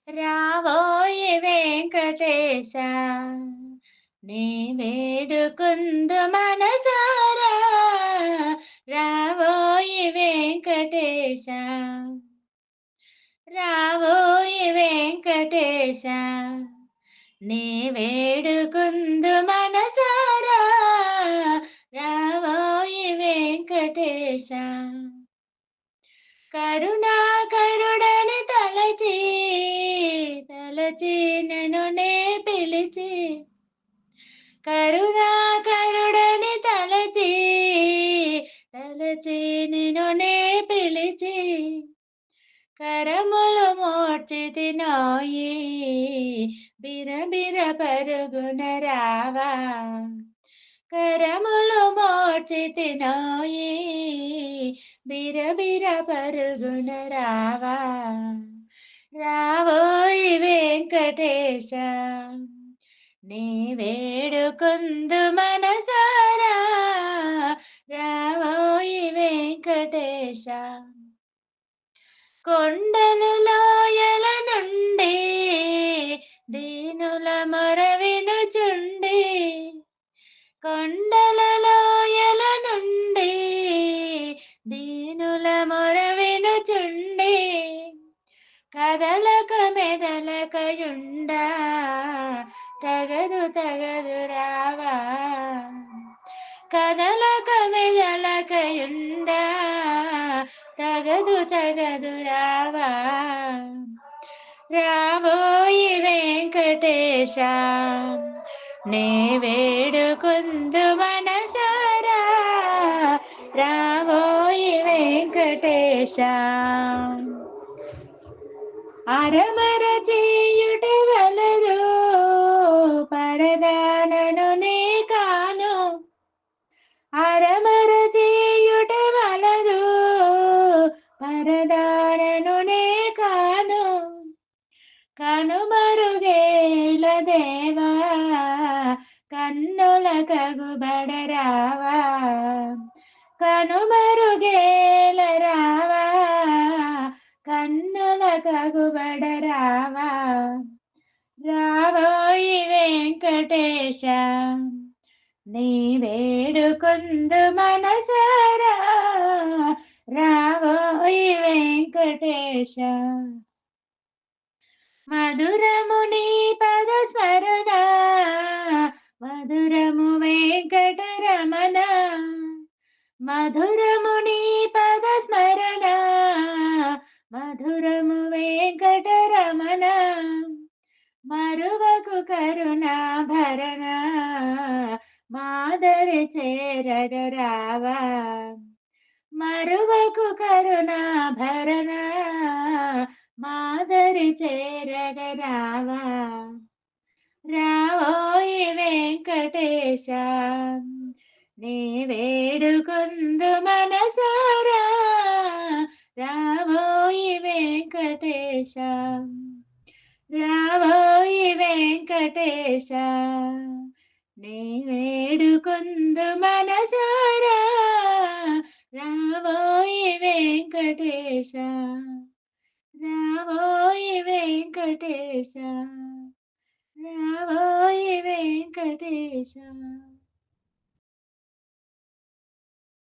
రావోయి వెంకటేశ నీ వేడుకుందు మనసారా రావోయి వెంకటేశ రావోయి వెంకటేశ నీ వేడుకుందు మనసారా రావోయి వెంకటేశ కరుణాకరుడని తలచి తలచి నన్ను నే పిలిచి కరుణాకరుడని తలచి తలచి నిన్ను నే పిలిచి కరములు మోర్చితినోయి బిరబిర పరుగున రావా కరములు మోర్చితినోయి బిరబిర పరుగున రావా రావోయి వెంకటేశ నీ వేడుకుందు మనసారా రావోయి వెంకటేశ కొండల లోయల నుండి దీనుల మొర వినుచుండి కొండల లోయల నుండి దీనుల మొర వినుచుండి కదలక మెదలకయుండా తగదు తగదు రావా కదలక మెదలకయుండా తగదు తగదు రావా రావోయి వెంకటేశ నే వేడుకుందు మనసారా రావోయి వెంకటేశ అరమర చేయుట వలదు పరదానను నే కాను అరమర చేయుట వలదు పరదానను నే కాను కనుమరుగేల దేవా కన్నుల కగుబడరావా కనుమరుగేల రావా కన్నుల కగుబడరావా రావోయి వెంకటేశ నీ వేడుకుందు మనసారా రావోయి వెంకటేశ మధురము నీ పద స్మరణ మధురము వెంకటరమణ మధురము నీ పద స్మరణ మధురము వెంకటరమణ మరువకు కరుణాభరణ మాదరి చేరగరావా మరువకు కరుణాభరణ మాదరి చేరగరావా రావోయి వెంకటేశ నీ వేడుకుందు మనసారా రావోయి వెంకటేశ రావోయి వెంకటేశ నీ వేడుకుందు మనసారా రావోయి వెంకటేశ రావోయి వెంకటేశ రావోయి వెంకటేశ